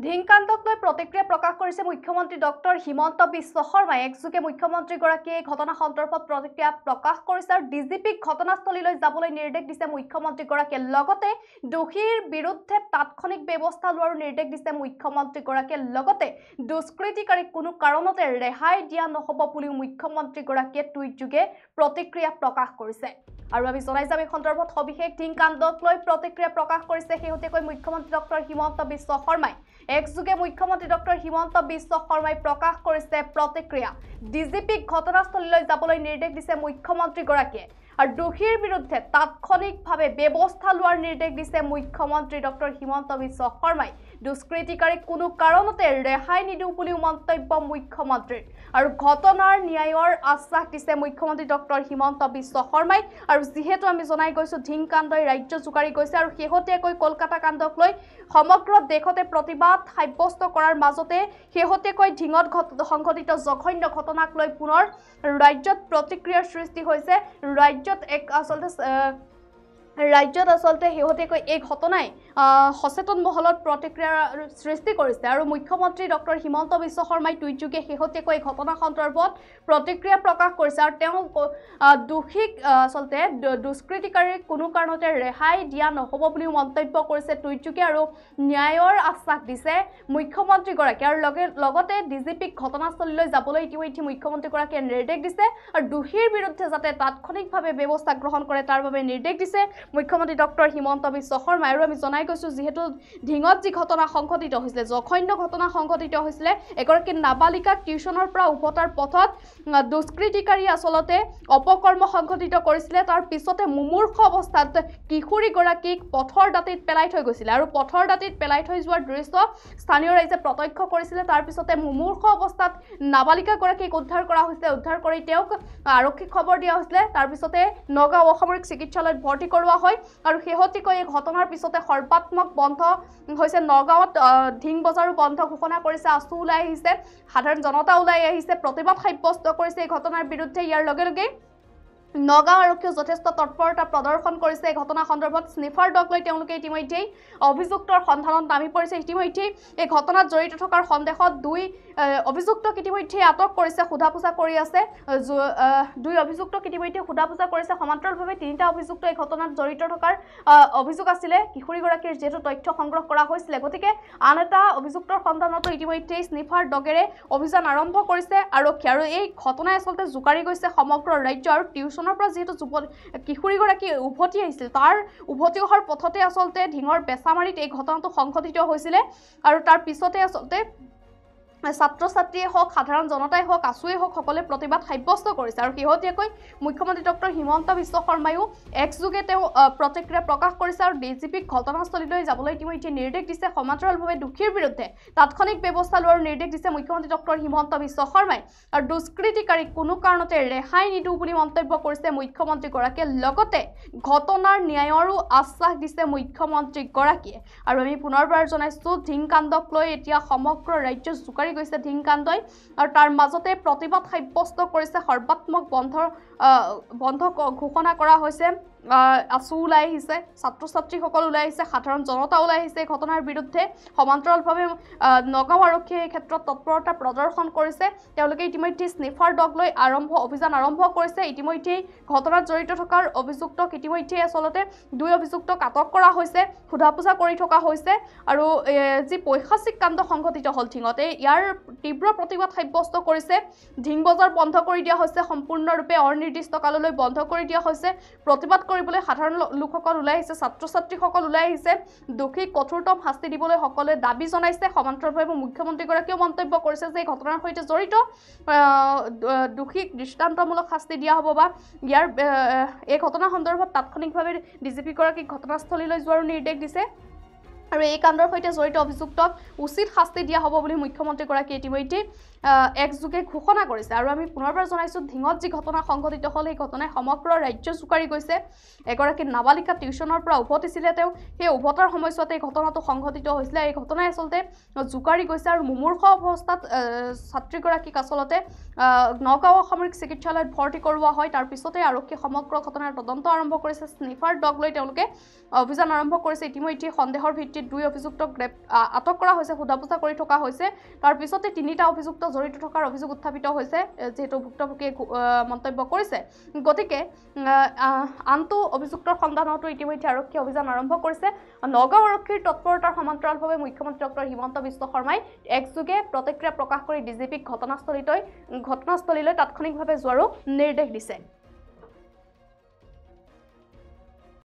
ধিংকাণ্ডক লৈ প্ৰতিক্ৰিয়া প্ৰকাশ কৰিছে মুখ্যমন্ত্ৰী ডক্টৰ হিমন্ত বিশ্ব শৰ্মাই। একযোগে মুখ্যমন্ত্ৰীগৰাকীয়ে ঘটনা সন্দৰ্ভত প্ৰতিক্ৰিয়া প্ৰকাশ কৰিছে আৰু ডিজিপিক ঘটনাস্থলীলৈ যাবলৈ নিৰ্দেশ দিছে মুখ্যমন্ত্ৰীগৰাকীয়ে। লগতে দোষীৰ বিৰুদ্ধে তাৎক্ষণিক ব্যৱস্থা লোৱাৰ নিৰ্দেশ দিছে মুখ্যমন্ত্ৰীগৰাকীয়ে। লগতে দুষ্কৃতিকাৰীক কোনো কাৰণতে ৰেহাই দিয়া নহ'ব বুলিও মুখ্যমন্ত্ৰীগৰাকীয়ে টুইটযোগে প্ৰতিক্ৰিয়া প্ৰকাশ কৰিছে। আৰু আমি জনাই যাম এই সন্দৰ্ভত সবিশেষ ধিংকাণ্ডক লৈ প্ৰতিক্ৰিয়া প্ৰকাশ কৰিছে শেহতীয়াকৈ মুখ্যমন্ত্ৰী ডক্টৰ হিমন্ত বিশ্ব শৰ্মাই। একযোগে মুখ্যমন্ত্ৰী ডক্টৰ হিমন্ত বিশ্ব শৰ্মাই প্ৰকাশ কৰিছে প্ৰতিক্ৰিয়া। ডিজিপিক ঘটনাস্থলীলৈ যাবলৈ নিৰ্দেশ দিছে মুখ্যমন্ত্ৰীগৰাকীয়ে আৰু দোষীৰ বিৰুদ্ধে তাৎক্ষণিকভাৱে ব্যৱস্থা লোৱাৰ নিৰ্দেশ দিছে মুখ্যমন্ত্ৰী ডক্টৰ হিমন্ত বিশ্ব শৰ্মাই। দুষ্কৃতিকাৰীক কোনো কাৰণতে ৰেহাই নিদিওঁ বুলিও মন্তব্য মুখ্যমন্ত্ৰীৰ। আৰু ঘটনাৰ ন্যায়ৰ আশ্বাস দিছে মুখ্যমন্ত্ৰী ডক্টৰ হিমন্ত বিশ্ব শৰ্মাই। আৰু যিহেতু আমি জনাই গৈছো ধিংকাণ্ডই ৰাজ্য জোকাৰি গৈছে আৰু শেহতীয়াকৈ কলকাতা কাণ্ডক লৈ সমগ্ৰ দেশতে প্ৰতিবাদ সাব্যস্ত কৰাৰ মাজতে শেহতীয়াকৈ ধিঙত সংঘটিত জঘন্য ঘটনাক লৈ পুনৰ ৰাজ্যত প্ৰতিক্ৰিয়াৰ সৃষ্টি হৈছে। ৰাজ্যত আচলতে শেহতীয়াকৈ এই ঘটনাই সচেতন মহলত প্ৰতিক্ৰিয়াৰ সৃষ্টি কৰিছে আৰু মুখ্যমন্ত্ৰী ডক্টৰ হিমন্ত বিশ্ব শৰ্মাই টুইটযোগে শেহতীয়াকৈ এই ঘটনা সন্দৰ্ভত প্ৰতিক্ৰিয়া প্ৰকাশ কৰিছে আৰু তেওঁ দোষীক আচলতে দুষ্কৃতিকাৰীক কোনো কাৰণতে ৰেহাই দিয়া নহ'ব বুলিও মন্তব্য কৰিছে টুইটযোগে আৰু ন্যায়ৰ আশ্বাস দিছে মুখ্যমন্ত্ৰীগৰাকীয়ে। আৰু লগতে ডিজিপিক ঘটনাস্থলীলৈ যাবলৈ ইতিমধ্যে মুখ্যমন্ত্ৰীগৰাকীয়ে নিৰ্দেশ দিছে আৰু দোষীৰ বিৰুদ্ধে যাতে তাৎক্ষণিকভাৱে ব্যৱস্থা গ্ৰহণ কৰে তাৰ বাবে নিৰ্দেশ দিছে মুখ্যমন্ত্ৰী ডক্টৰ হিমন্ত বিশ্ব শৰ্মাই। আৰু আমি জনাই গৈছো যিহেতু ধিঙত যি ঘটনা সংঘটিত হৈছিলে জঘন্য ঘটনা সংঘটিত হৈছিলে এগৰাকী নাবালিকাক টিউচনৰ পৰা উভতাৰ পথত দুষ্কৃতিকাৰী আচলতে অপকৰ্ম সংঘটিত কৰিছিলে। তাৰ পিছতে মুমূৰ্ষ অৱস্থাত কিশোৰীগৰাকীক পথৰ দাঁতিত পেলাই থৈ গৈছিলে আৰু পথৰ দাঁতিত পেলাই থৈ যোৱাৰ দৃশ্য স্থানীয় ৰাইজে প্ৰত্যক্ষ কৰিছিলে। তাৰ পিছতে মুমূৰ্ষ অৱস্থাত নাবালিকাগৰাকীক উদ্ধাৰ কৰা হৈছিলে। উদ্ধাৰ কৰি তেওঁক আৰক্ষীক খবৰ দিয়া হৈছিলে। তাৰ পিছতে নগাঁও অসামৰিক চিকিৎসালয়ত ভৰ্তি কৰোৱা হয় আৰু শেহতীয়াকৈ এই ঘটনাৰ পিছতে সৰ্বাত্মক বন্ধ হৈছে নগাঁৱত ধিং বজাৰো বন্ধ ঘোষণা কৰিছে। আছু ওলাই আহিছে, সাধাৰণ জনতা ওলাই আহিছে, প্ৰতিবাদ সাব্যস্ত কৰিছে এই ঘটনাৰ বিৰুদ্ধে। ইয়াৰ লগে লগে নগাঁও আৰক্ষীয়ে যথেষ্ট তৎপৰতা প্ৰদৰ্শন কৰিছে। এই ঘটনা সন্দৰ্ভত স্নিফাৰ ডগ লৈ তেওঁলোকে ইতিমধ্যেই অভিযুক্তৰ সন্ধানত নামি পৰিছে। ইতিমধ্যেই এই ঘটনাত জড়িত থকাৰ সন্দেহত দুই অভিযুক্তক ইতিমধ্যেই আটক কৰিছে, সোধা পোছা কৰি আছে। দুই অভিযুক্তক ইতিমধ্যে সোধা পোছা কৰিছে। সমান্তৰালভাৱে তিনিটা অভিযুক্ত এই ঘটনাত জড়িত থকাৰ অভিযোগ আছিলে। কিশোৰীগৰাকীৰ যিহেতু তথ্য সংগ্ৰহ কৰা হৈছিলে গতিকে আন এটা অভিযুক্তৰ সন্ধানতো ইতিমধ্যেই স্নিফাৰ ডগেৰে অভিযান আৰম্ভ কৰিছে আৰক্ষী। আৰু এই ঘটনাই আচলতে জোকাৰি গৈছে সমগ্ৰ ৰাজ্য। আৰু টিউচনৰ পৰা যিহেতু কিশোৰীগৰাকী উভতি আহিছিল তাৰ উভতি অহাৰ পথতে আচলতে ধিঙৰ বেচামাৰীত এই ঘটনাটো সংঘটিত হৈছিলে আৰু তাৰ পিছতে আচলতে ছাত্ৰ ছাত্ৰীয়ে হওক সাধাৰণ জনতাই হওক আছুৱে হওক সকলোৱে প্ৰতিবাদ সাব্যস্ত কৰিছে। আৰু শেহতীয়াকৈ মুখ্যমন্ত্ৰী ডক্টৰ হিমন্ত বিশ্ব শৰ্মায়ো একযোগে তেওঁ প্ৰতিক্ৰিয়া প্ৰকাশ কৰিছে আৰু ডিজিপিক ঘটনাস্থলীলৈ যাবলৈ ইতিমধ্যে নিৰ্দেশ দিছে। সমান্তৰালভাৱে দোষীৰ বিৰুদ্ধে তাৎক্ষণিক ব্যৱস্থা লোৱাৰ নিৰ্দেশ দিছে মুখ্যমন্ত্ৰী ডক্টৰ হিমন্ত বিশ্ব শৰ্মাই আৰু দুষ্কৃতিকাৰীক কোনো কাৰণতে ৰেহাই নিদিওঁ বুলি মন্তব্য কৰিছে মুখ্যমন্ত্ৰীগৰাকীয়ে। লগতে ঘটনাৰ ন্যায়ৰো আশ্বাস দিছে মুখ্যমন্ত্ৰীগৰাকীয়ে। আৰু আমি পুনৰবাৰ জনাইছোঁ ধিংকাণ্ডক লৈ এতিয়া সমগ্ৰ ৰাজ্য জোকাৰি গৈছে ধিংকাণ্ডই আৰু তাৰ মাজতে প্ৰতিবাদ সাব্যস্ত কৰিছে। সৰ্বাত্মক বন্ধ ঘোষণা কৰা হৈছে। আছু ওলাই আহিছে, ছাত্ৰ ছাত্ৰীসকল ওলাই আহিছে, সাধাৰণ জনতা ওলাই আহিছে এই ঘটনাৰ বিৰুদ্ধে। সমান্তৰালভাৱে নগাঁও আৰক্ষীয়ে এই ক্ষেত্ৰত তৎপৰতা প্ৰদৰ্শন কৰিছে। তেওঁলোকে ইতিমধ্যে স্নিফাৰ ডগ লৈ অভিযান আৰম্ভ কৰিছে। ইতিমধ্যেই ঘটনাত জড়িত থকাৰ অভিযুক্তক ইতিমধ্যেই আচলতে দুই অভিযুক্তক আটক কৰা হৈছে, সোধা পোছা কৰি থকা হৈছে। আৰু যি পৈশাচিক কাণ্ড সংঘটিত হ'ল ধিঙতে ইয়াৰ তীব্ৰ প্ৰতিবাদ সাব্যস্ত কৰিছে। ধিং বজাৰ বন্ধ কৰি দিয়া হৈছে, সম্পূৰ্ণৰূপে অনিৰ্দিষ্ট কাললৈ বন্ধ কৰি দিয়া হৈছে। প্ৰতিবাদ কৰিবলৈ সাধাৰণ লোকসকল ওলাই আহিছে, ছাত্ৰ ছাত্ৰীসকল ওলাই আহিছে। দোষীক কঠোৰতম শাস্তি দিবলৈ সকলোৱে দাবী জনাইছে। সমান্তৰালভাৱে মুখ্যমন্ত্ৰীগৰাকীয়েও মন্তব্য কৰিছে যে এই ঘটনাৰ সৈতে জড়িত দোষীক দৃষ্টান্তমূলক শাস্তি দিয়া হ'ব বা এই ঘটনা সন্দৰ্ভত তাৎক্ষণিকভাৱে ডিজিপিগৰাকীক ঘটনাস্থলীলৈ যোৱাৰো নিৰ্দেশ দিছে আৰু এই কাণ্ডৰ সৈতে জড়িত অভিযুক্তক উচিত শাস্তি দিয়া হ'ব বুলি মুখ্যমন্ত্ৰীগৰাকীয়ে ইতিমধ্যে একযোগে ঘোষণা কৰিছে। আৰু আমি পুনৰবাৰ জনাইছোঁ ধিঙত যি ঘটনা সংঘটিত হ'ল এই ঘটনাই সমগ্ৰ ৰাজ্য জোকাৰি গৈছে। এগৰাকী নাবালিকা টিউচনৰ পৰা উভতিছিলে, তেওঁ সেই উভতাৰ সময়ছোৱাতে এই ঘটনাটো সংঘটিত হৈছিলে। এই ঘটনাই আচলতে জোকাৰি গৈছে আৰু মুমূৰ্ষ অৱস্থাত ছাত্ৰীগৰাকীক আচলতে নগাঁও অসামৰিক চিকিৎসালয়ত ভৰ্তি কৰোৱা হয়। তাৰ পিছতে আৰক্ষীয়ে সমগ্ৰ ঘটনাৰ তদন্ত আৰম্ভ কৰিছে। স্নিফাৰ ডগ লৈ তেওঁলোকে অভিযান আৰম্ভ কৰিছে। ইতিমধ্যে সন্দেহৰ ভিত্তিত ইতিমধ্যে 2 অভিযুক্তক আটক কৰা হৈছে, সোধা-পোছা কৰি থকা হৈছে। তাৰ পিছতে 3টা অভিযুক্ত জড়িত থকাৰ অভিযোগ উত্থাপিত হৈছে, যেহেতু ভুক্তভোগীয়ে মন্তব্য কৰিছে। গতিকে আনটো অভিযুক্তৰ সন্ধানতো ইতিমধ্যে আৰক্ষী অভিযান আৰম্ভ কৰিছে। নগাঁও আৰক্ষীৰ তৎপৰতাৰ সমান্তৰালভাৱে মুখ্যমন্ত্ৰী ডক্টৰ হিমন্ত বিশ্ব শৰ্মাই একযোগে প্ৰতিক্ৰিয়া প্ৰকাশ কৰি ডিজিপিক ঘটনাস্থলীলৈ তাৎক্ষণিকভাৱে যোৱাৰো নিৰ্দেশ দিছে।